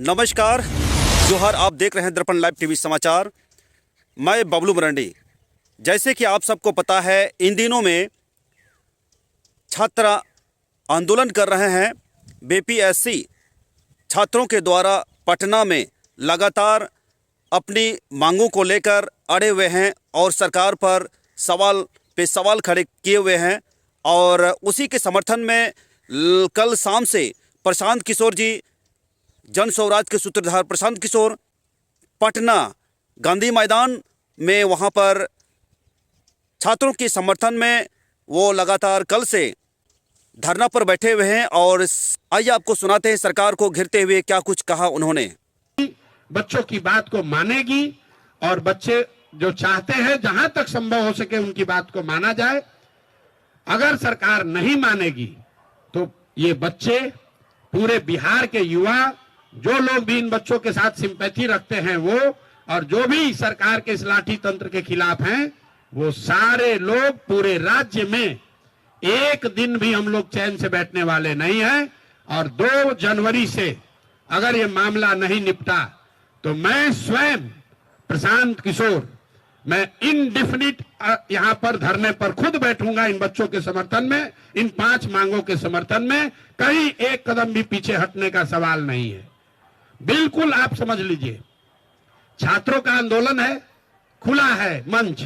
नमस्कार जोहर, आप देख रहे हैं दर्पण लाइव टीवी समाचार। मैं बबलू मरंडी। जैसे कि आप सबको पता है, इन दिनों में छात्र आंदोलन कर रहे हैं। बीपीएससी छात्रों के द्वारा पटना में लगातार अपनी मांगों को लेकर अड़े हुए हैं और सरकार पर सवाल पे सवाल खड़े किए हुए हैं। और उसी के समर्थन में कल शाम से प्रशांत किशोर जी, जन स्वराज के सूत्रधार प्रशांत किशोर, पटना गांधी मैदान में वहां पर छात्रों के समर्थन में वो लगातार कल से धरना पर बैठे हुए हैं। और आइए आपको सुनाते हैं सरकार को घेरते हुए क्या कुछ कहा उन्होंने। बच्चों की बात को मानेगी और बच्चे जो चाहते हैं जहां तक संभव हो सके उनकी बात को माना जाए। अगर सरकार नहीं मानेगी तो ये बच्चे, पूरे बिहार के युवा, जो लोग भी इन बच्चों के साथ सिंपैथी रखते हैं वो, और जो भी सरकार के इस लाठी तंत्र के खिलाफ हैं, वो सारे लोग पूरे राज्य में एक दिन भी हम लोग चैन से बैठने वाले नहीं हैं। और 2 जनवरी से अगर ये मामला नहीं निपटा तो मैं स्वयं प्रशांत किशोर, मैं इनडिफिनिट यहां पर धरने पर खुद बैठूंगा इन बच्चों के समर्थन में, इन 5 मांगों के समर्थन में। कहीं एक कदम भी पीछे हटने का सवाल नहीं है। बिल्कुल आप समझ लीजिए, छात्रों का आंदोलन है, खुला है मंच,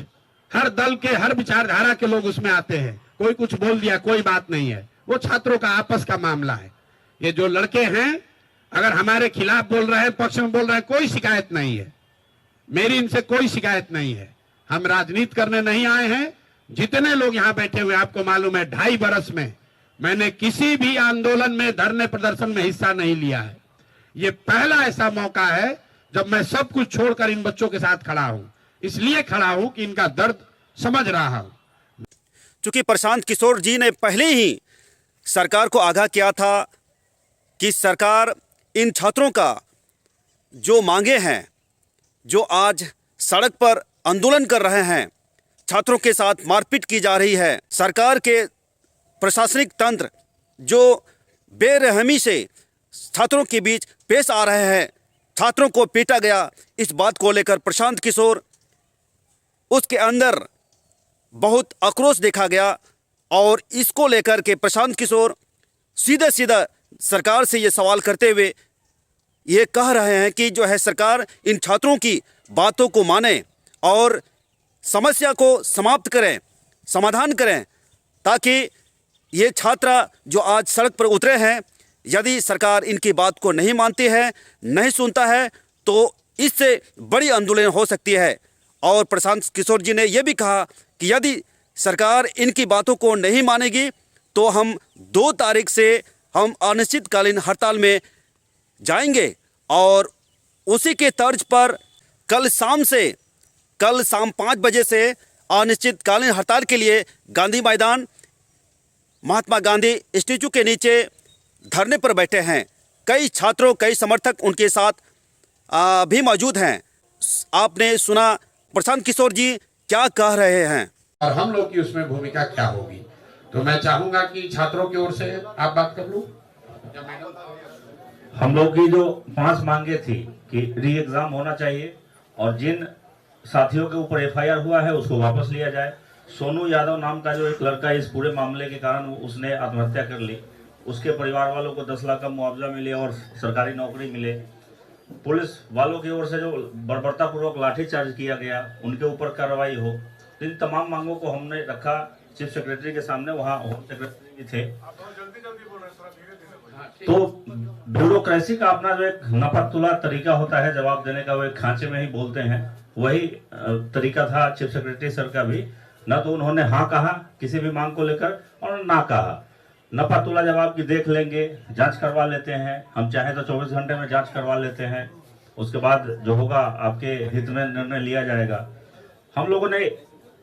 हर दल के, हर विचारधारा के लोग उसमें आते हैं। कोई कुछ बोल दिया, कोई बात नहीं है, वो छात्रों का आपस का मामला है। ये जो लड़के हैं अगर हमारे खिलाफ बोल रहे हैं, पक्ष में बोल रहे हैं, कोई शिकायत नहीं है, मेरी इनसे कोई शिकायत नहीं है। हम राजनीति करने नहीं आए हैं। जितने लोग यहाँ बैठे हुए, आपको मालूम है 2.5 बरस में मैंने किसी भी आंदोलन में, धरने प्रदर्शन में हिस्सा नहीं लिया है। ये पहला ऐसा मौका है जब मैं सब कुछ छोड़कर इन बच्चों के साथ खड़ा हूं। इसलिए खड़ा हूं कि इनका दर्द समझ रहा हूं। चूंकि प्रशांत किशोर जी ने पहले ही सरकार को आगाह किया था कि सरकार इन छात्रों का जो मांगे हैं, जो आज सड़क पर आंदोलन कर रहे हैं, छात्रों के साथ मारपीट की जा रही है, सरकार के प्रशासनिक तंत्र जो बेरहमी से छात्रों के बीच पेश आ रहे हैं, छात्रों को पीटा गया, इस बात को लेकर प्रशांत किशोर, उसके अंदर बहुत आक्रोश देखा गया। और इसको लेकर के प्रशांत किशोर सीधा सीधा सरकार से ये सवाल करते हुए ये कह रहे हैं कि जो है सरकार इन छात्रों की बातों को माने और समस्या को समाप्त करें, समाधान करें, ताकि ये छात्र जो आज सड़क पर उतरे हैं, यदि सरकार इनकी बात को नहीं मानती है, नहीं सुनता है, तो इससे बड़ी आंदोलन हो सकती है। और प्रशांत किशोर जी ने यह भी कहा कि यदि सरकार इनकी बातों को नहीं मानेगी तो हम 2 तारीख से हम अनिश्चितकालीन हड़ताल में जाएंगे। और उसी के तर्ज पर कल शाम 5 बजे से अनिश्चितकालीन हड़ताल के लिए गांधी मैदान, महात्मा गांधी स्टैचू के नीचे धरने पर बैठे हैं। कई छात्रों, कई समर्थक उनके साथ भी मौजूद हैं। आपने सुना प्रशांत किशोर जी क्या कह रहे हैं और हम लोग की उसमें भूमिका क्या होगी। तो मैं चाहूंगा कि छात्रों की ओर से आप बात कर लूं। हम लोग की जो 5 मांगे थी कि री एग्जाम होना चाहिए और जिन साथियों के ऊपर एफआईआर हुआ है उसको वापस लिया जाए। सोनू यादव नाम का जो एक लड़का इस पूरे मामले के कारण उसने आत्महत्या कर ली, उसके परिवार वालों को 10 लाख का मुआवजा मिले और सरकारी नौकरी मिले। पुलिस वालों की ओर से जो बर्बरतापूर्वक लाठीचार्ज किया गया, उनके ऊपर कार्रवाई हो। इन तमाम मांगों को हमने रखा चीफ सेक्रेटरी के सामने, वहाँ होम सेक्रेटरी भी थे। तो ब्यूरोक्रेसी का अपना जो एक नपतुला तरीका होता है जवाब देने का, वो एक खांचे में ही बोलते हैं, वही तरीका था चीफ सेक्रेटरी सर का भी। न तो उन्होंने हाँ कहा किसी भी मांग को लेकर और ना कहा नपतुला जवाब की देख लेंगे, जांच करवा लेते हैं, हम चाहे तो 24 घंटे में जांच करवा लेते हैं, उसके बाद जो होगा आपके हित में निर्णय लिया जाएगा। हम लोगों ने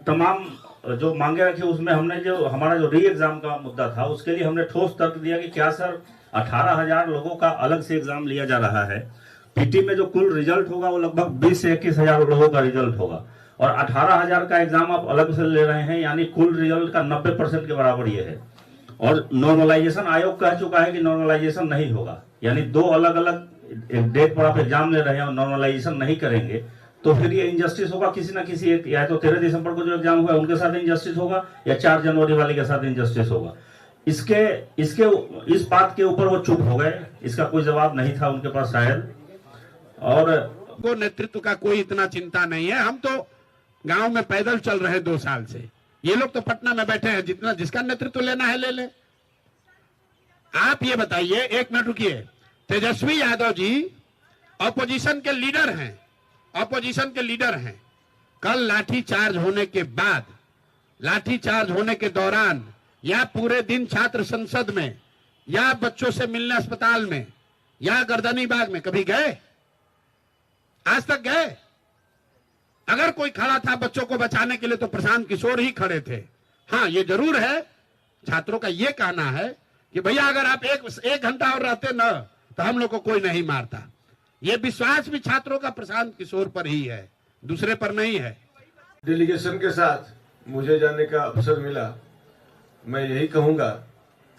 तमाम जो मांगे रखी उसमें हमने जो हमारा जो री एग्जाम का मुद्दा था उसके लिए हमने ठोस तर्क दिया कि क्या सर 18,000 लोगों का अलग से एग्जाम लिया जा रहा है, पीटी में जो कुल रिजल्ट होगा वो लगभग 20 से 21,000 लोगों का रिजल्ट होगा और 18,000 का एग्जाम आप अलग से ले रहे हैं, यानी कुल रिजल्ट का 90% के बराबर ये है। और नॉर्मलाइजेशन आयोग कह चुका है कि नॉर्मलाइजेशन नहीं होगा, यानी 2 अलग अलग डेट पर आप एग्जाम ले रहे हैं और नॉर्मलाइजेशन नहीं करेंगे तो फिर ये इंजस्टिस होगा किसी ना किसी एक, या तो 13 दिसंबर को जो एग्जाम हुआ है उनके साथ इंजस्टिस होगा या 4 जनवरी वाले के साथ इंजस्टिस होगा। इस बात के ऊपर वो चुप हो गए, इसका कोई जवाब नहीं था उनके पास शायद। और को नेतृत्व का कोई इतना चिंता नहीं है। हम तो गांव में पैदल चल रहे 2 साल से, ये लोग तो पटना में बैठे हैं, जितना जिसका नेतृत्व लेना है ले ले। आप ये बताइए, 1 मिनट रुकिए, तेजस्वी यादव जी ऑपोजिशन के लीडर हैं, ऑपोजिशन के लीडर हैं। कल लाठीचार्ज होने के बाद, लाठीचार्ज होने के दौरान या पूरे दिन छात्र संसद में या बच्चों से मिलने अस्पताल में या गर्दनी बाग में कभी गए? आज तक गए? अगर कोई खड़ा था बच्चों को बचाने के लिए तो प्रशांत किशोर ही खड़े थे। हाँ, ये जरूर है, छात्रों का ये कहना है कि भैया अगर आप एक घंटा और रहते ना तो हम लोग को कोई नहीं मारता। ये विश्वास भी छात्रों का प्रशांत किशोर पर ही है, दूसरे पर नहीं है। डेलीगेशन के साथ मुझे जाने का अवसर मिला। मैं यही कहूंगा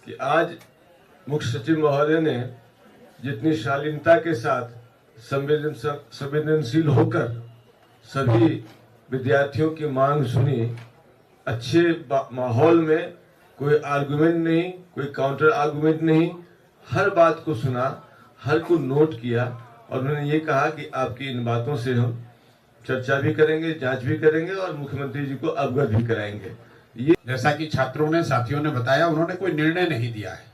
कि आज मुख्य सचिव महोदय ने जितनी शालीनता के साथ संवेदनशील होकर सभी विद्यार्थियों की मांग सुनी, अच्छे माहौल में, कोई आर्गुमेंट नहीं, कोई काउंटर आर्गुमेंट नहीं, हर बात को सुना, हर को नोट किया और उन्होंने ये कहा कि आपकी इन बातों से हम चर्चा भी करेंगे, जांच भी करेंगे और मुख्यमंत्री जी को अवगत भी कराएंगे। ये जैसा कि छात्रों ने, साथियों ने बताया, उन्होंने कोई निर्णय नहीं दिया है,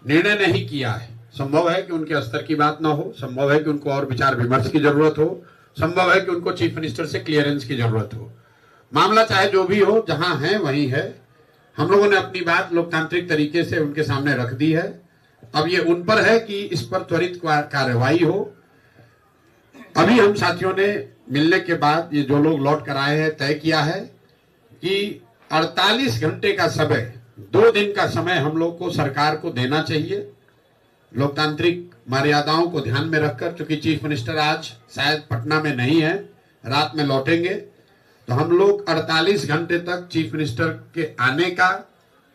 निर्णय नहीं किया है। संभव है कि उनके स्तर की बात ना हो, संभव है कि उनको और विचार विमर्श की जरूरत हो, संभव है कि उनको चीफ मिनिस्टर से क्लियरेंस की जरूरत हो। मामला चाहे जो भी हो, जहां है वहीं है। हम लोगों ने अपनी बात लोकतांत्रिक तरीके से उनके सामने रख दी है। अब ये उन पर है कि इस पर त्वरित कार्रवाई हो। अभी हम साथियों ने मिलने के बाद ये जो लोग लौट कर आए हैं तय किया है कि 48 घंटे का समय, 2 दिन का समय हम लोग को सरकार को देना चाहिए, लोकतांत्रिक मर्यादाओं को ध्यान में रखकर। क्योंकि चीफ मिनिस्टर आज शायद पटना में नहीं है, रात में लौटेंगे, तो हम लोग 48 घंटे तक चीफ मिनिस्टर के आने का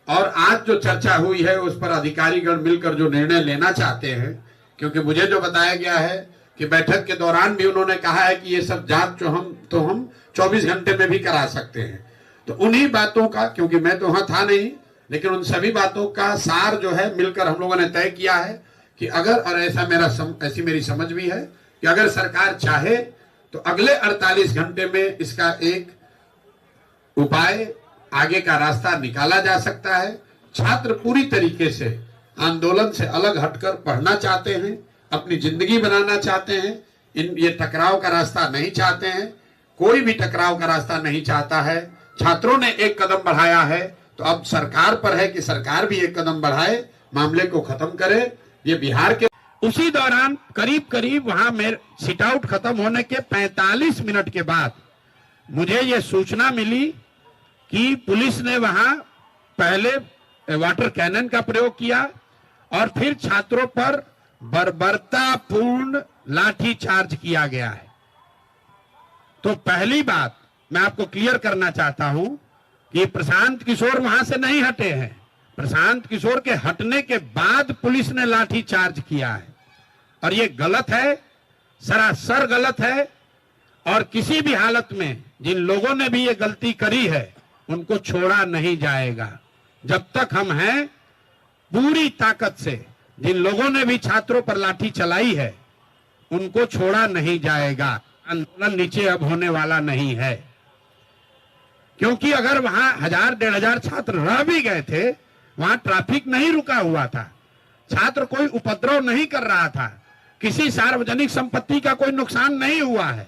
और आज जो चर्चा हुई है उस पर अधिकारीगण मिलकर जो निर्णय लेना चाहते हैं। क्योंकि मुझे जो बताया गया है कि बैठक के दौरान भी उन्होंने कहा है कि ये सब जांच जो हम 24 घंटे में भी करा सकते हैं। तो उन्हीं बातों का, क्योंकि मैं तो वहां था नहीं, लेकिन उन सभी बातों का सार जो है मिलकर हम लोगों ने तय किया है कि अगर, और ऐसी मेरी समझ भी है कि अगर सरकार चाहे तो अगले 48 घंटे में इसका एक उपाय, आगे का रास्ता निकाला जा सकता है। छात्र पूरी तरीके से आंदोलन से अलग हटकर पढ़ना चाहते हैं, अपनी जिंदगी बनाना चाहते हैं, ये टकराव का रास्ता नहीं चाहते हैं, कोई भी टकराव का रास्ता नहीं चाहता है। छात्रों ने एक कदम बढ़ाया है तो अब सरकार पर है कि सरकार भी एक कदम बढ़ाए, मामले को खत्म करे। ये बिहार के उसी दौरान करीब वहां मेरे सिट आउट खत्म होने के 45 मिनट के बाद मुझे ये सूचना मिली कि पुलिस ने वहां पहले वाटर कैनन का प्रयोग किया और फिर छात्रों पर बर्बरतापूर्ण लाठीचार्ज किया गया है। तो पहली बात मैं आपको क्लियर करना चाहता हूं कि प्रशांत किशोर वहां से नहीं हटे हैं। प्रशांत किशोर के हटने के बाद पुलिस ने लाठीचार्ज किया है और ये गलत है, सरासर गलत है। और किसी भी हालत में जिन लोगों ने भी ये गलती करी है उनको छोड़ा नहीं जाएगा। जब तक हम हैं, पूरी ताकत से जिन लोगों ने भी छात्रों पर लाठी चलाई है उनको छोड़ा नहीं जाएगा। आंदोलन नीचे अब होने वाला नहीं है, क्योंकि अगर वहां 1000-1500 छात्र रह भी गए थे, वहां ट्रैफिक नहीं रुका हुआ था, छात्र कोई उपद्रव नहीं कर रहा था, किसी सार्वजनिक संपत्ति का कोई नुकसान नहीं हुआ है।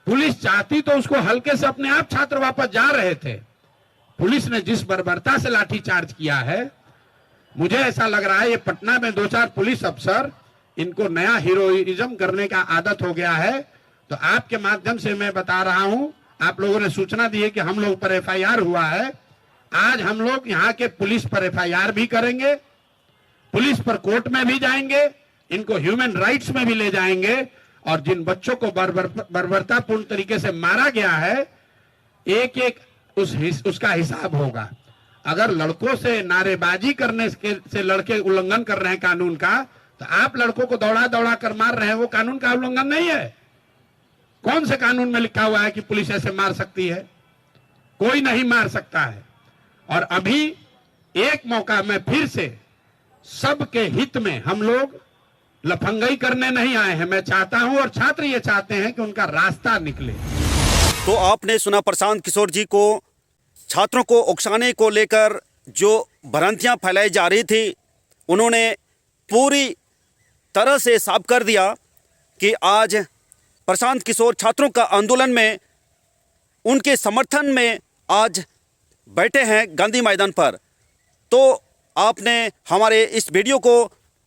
पुलिस चाहती तो उसको हल्के से अपने आप छात्र वापस जा रहे थे। पुलिस ने जिस बर्बरता से लाठीचार्ज किया है, मुझे ऐसा लग रहा है ये पटना में 2-4 पुलिस अफसर, इनको नया हीरोइज्म करने का आदत हो गया है। तो आपके माध्यम से मैं बता रहा हूं, आप लोगों ने सूचना दी है कि हम लोग पर एफआईआर हुआ है। आज हम लोग यहाँ के पुलिस पर एफआईआर भी करेंगे, पुलिस पर कोर्ट में भी जाएंगे, इनको ह्यूमन राइट्स में भी ले जाएंगे और जिन बच्चों को बर्बरतापूर्ण तरीके से मारा गया है, एक एक उसका हिसाब होगा। अगर लड़कों से नारेबाजी करने से लड़के उल्लंघन कर रहे हैं कानून का, तो आप लड़कों को दौड़ा दौड़ा कर मार रहे हैं, वो कानून का उल्लंघन नहीं है? कौन से कानून में लिखा हुआ है कि पुलिस ऐसे मार सकती है? कोई नहीं मार सकता है। और अभी एक मौका में फिर से सबके हित में, हम लोग लफंगई करने नहीं आए हैं। मैं चाहता हूं और छात्र ये चाहते हैं कि उनका रास्ता निकले। तो आपने सुना प्रशांत किशोर जी को, छात्रों को उकसाने को लेकर जो भ्रांतियां फैलाई जा रही थी, उन्होंने पूरी तरह से साफ कर दिया कि आज प्रशांत किशोर छात्रों का आंदोलन में, उनके समर्थन में आज बैठे हैं गांधी मैदान पर। तो आपने हमारे इस वीडियो को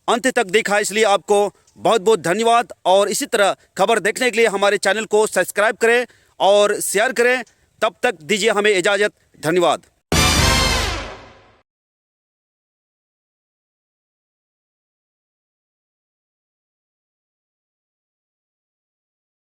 अंत तक देखा, इसलिए आपको बहुत बहुत धन्यवाद। और इसी तरह खबर देखने के लिए हमारे चैनल को सब्सक्राइब करें और शेयर करें। तब तक दीजिए हमें इजाज़त। धन्यवाद।